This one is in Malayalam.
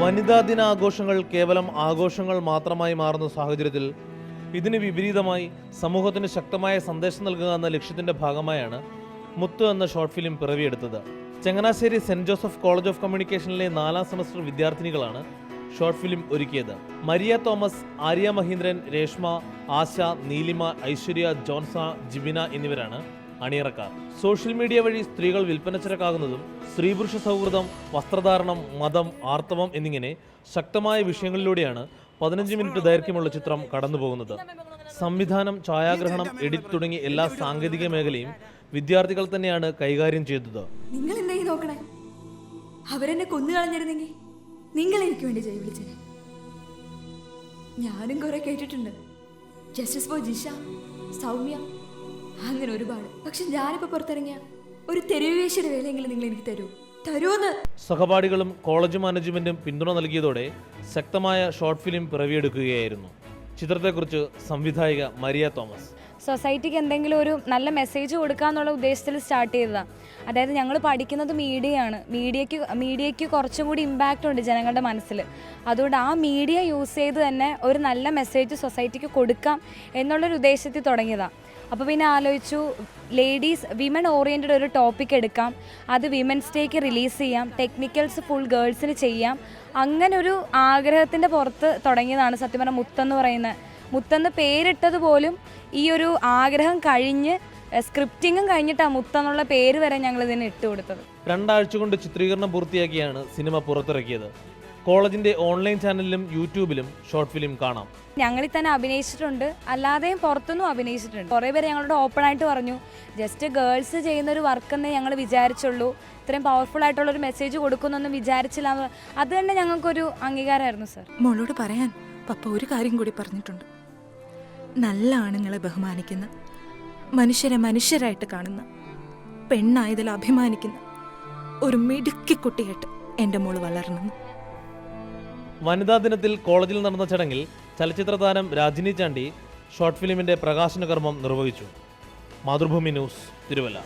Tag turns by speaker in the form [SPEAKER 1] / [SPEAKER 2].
[SPEAKER 1] വനിതാ ദിനാഘോഷങ്ങൾ കേവലം ആഘോഷങ്ങൾ മാത്രമായി മാറുന്ന സാഹചര്യത്തിൽ ഇതിന് വിപരീതമായി സമൂഹത്തിന് ശക്തമായ സന്ദേശം നൽകുക എന്ന ലക്ഷ്യത്തിന്റെ ഭാഗമായാണ് മുത്ത് എന്ന ഷോർട്ട് ഫിലിം പിറവിയെടുത്തത്. Changanassery saint Joseph college of കമ്മ്യൂണിക്കേഷനിലെ 4ാം സെമസ്റ്റർ വിദ്യാർത്ഥിനികളാണ് ഷോർട്ട് ഫിലിം ഒരുക്കിയത്. മരിയ തോമസ്, ആര്യ മഹീന്ദ്രൻ, രേഷ്മ, ആശ, നീലിമ, ഐശ്വര്യ, ജോൺസ, ജിബിന എന്നിവരാണ് അണിയറക്കാർ. സോഷ്യൽ മീഡിയ വഴി സ്ത്രീകൾ വിൽപ്പനച്ചരക്കാകുന്നതും സ്ത്രീപുരുഷ സൗഹൃദം, വസ്ത്രധാരണം, മതം, ആർത്തവം എന്നിങ്ങനെ ശക്തമായ വിഷയങ്ങളിലൂടെയാണ് 15 മിനിറ്റ് ദൈർഘ്യമുള്ള ചിത്രം കടന്നുപോകുന്നത്. സംവിധാനം, ഛായാഗ്രഹണം, എഡിറ്റ് തുടങ്ങി എല്ലാ സാങ്കേതിക മേഖലയും വിദ്യാർത്ഥികൾ തന്നെയാണ് കൈകാര്യം ചെയ്തത്.
[SPEAKER 2] നിങ്ങൾ എന്തായി നോക്കണേ? അവരെന്നെ കൊന്നു കളഞ്ഞിരുന്നെങ്കിൽ നിങ്ങൾ എനിക്ക് വേണ്ടി ജയ് വിളിച്ചേ. ഞാനും കുറെ കേട്ടിട്ടുണ്ട്, ജസ്റ്റിസ് ഫോർ ജിഷ, സൗമ്യ, അങ്ങനെ ഒരുപാട്. പക്ഷെ ഞാനിപ്പോ പുറത്തിറങ്ങിയ ഒരു തെരുവേശ്വര വേലയെങ്കിലും നിങ്ങൾ എനിക്ക് തരൂന്ന്.
[SPEAKER 1] സഹപാഠികളും കോളേജ് മാനേജ്മെന്റും പിന്തുണ നൽകിയതോടെ ശക്തമായ ഷോർട്ട് ഫിലിം പിറവിയെടുക്കുകയായിരുന്നു. ചിത്രത്തെക്കുറിച്ച് സംവിധായിക മരിയ തോമസ്:
[SPEAKER 3] സൊസൈറ്റിക്ക് എന്തെങ്കിലും ഒരു നല്ല മെസ്സേജ് കൊടുക്കുക എന്നുള്ള ഉദ്ദേശത്തിൽ സ്റ്റാർട്ട് ചെയ്തതാണ്. അതായത് ഞങ്ങൾ പഠിക്കുന്നത് മീഡിയയാണ്. മീഡിയയ്ക്ക് കുറച്ചും കൂടി ഇമ്പാക്റ്റ് ഉണ്ട് ജനങ്ങളുടെ മനസ്സിൽ. അതുകൊണ്ട് ആ മീഡിയ യൂസ് ചെയ്ത് തന്നെ ഒരു നല്ല മെസ്സേജ് സൊസൈറ്റിക്ക് കൊടുക്കാം എന്നുള്ളൊരു ഉദ്ദേശത്തിൽ തുടങ്ങിയതാണ്. അപ്പോൾ പിന്നെ ആലോചിച്ചു, വിമൻ ഓറിയൻറ്റഡ് ഒരു ടോപ്പിക് എടുക്കാം, അത് വിമൻസ് ഡേക്ക് റിലീസ് ചെയ്യാം, ടെക്നിക്കൽസ് ഫുൾ ഗേൾസിന് ചെയ്യാം. അങ്ങനെ ഒരു ആഗ്രഹത്തിൻ്റെ പുറത്ത് തുടങ്ങിയതാണ് സത്യം പറഞ്ഞാൽ മുത്തെന്ന് പറയുന്നത്. മുത്തെന്ന് പേരിട്ടത് പോലും ഈ ഒരു ആഗ്രഹം കഴിഞ്ഞ് സ്ക്രിപ്റ്റിങ്ങും കഴിഞ്ഞിട്ടാണ് മുത്തെന്നുള്ള പേര് വരെ ഞങ്ങൾ ഇതിന് ഇട്ടുകൊടുത്തത്.
[SPEAKER 1] 2 ആഴ്ച കൊണ്ട് ചിത്രീകരണം പൂർത്തിയാക്കിയാണ് സിനിമ പുറത്തിറക്കിയത്. കോളേജിന്റെ ഓൺലൈൻ ചാനലിലും യൂട്യൂബിലും ഷോർട്ട് ഫിലിം കാണാം.
[SPEAKER 3] ഞങ്ങളിൽ തന്നെ അഭിനയിച്ചിട്ടുണ്ട്, അല്ലാതെയും പുറത്തുനിന്നും അഭിനയിച്ചിട്ടുണ്ട്. കുറേ പേര് ഞങ്ങളോട് ഓപ്പണായിട്ട് പറഞ്ഞു, ജസ്റ്റ് ഗേൾസ് ചെയ്യുന്നൊരു വർക്കെന്നേ ഞങ്ങൾ വിചാരിച്ചുള്ളൂ, ഇത്രയും പവർഫുൾ ആയിട്ടുള്ളൊരു മെസ്സേജ് കൊടുക്കുന്നൊന്നും വിചാരിച്ചില്ല. അത് തന്നെ ഞങ്ങൾക്കൊരു അംഗീകാരമായിരുന്നു സർ.
[SPEAKER 4] മോളോട് പറയാൻ പപ്പ ഒരു കാര്യം കൂടി പറഞ്ഞിട്ടുണ്ട്. നല്ല ആണുങ്ങളെ ബഹുമാനിക്കുന്ന, മനുഷ്യരെ മനുഷ്യരായിട്ട് കാണുന്ന, പെണ്ണായതിൽ അഭിമാനിക്കുന്ന ഒരു മിടുക്കി കുട്ടിയായിട്ട് എൻ്റെ മോള് വളരണമെന്ന്.
[SPEAKER 1] വനിതാ ദിനത്തിൽ കോളേജിൽ നടന്ന ചടങ്ങിൽ ചലച്ചിത്ര താരം രാജിനി ചാണ്ടി ഷോർട്ട് ഫിലിമിന്റെ പ്രകാശന കർമ്മം നിർവഹിച്ചു. മാതൃഭൂമി ന്യൂസ്, തിരുവല്ല.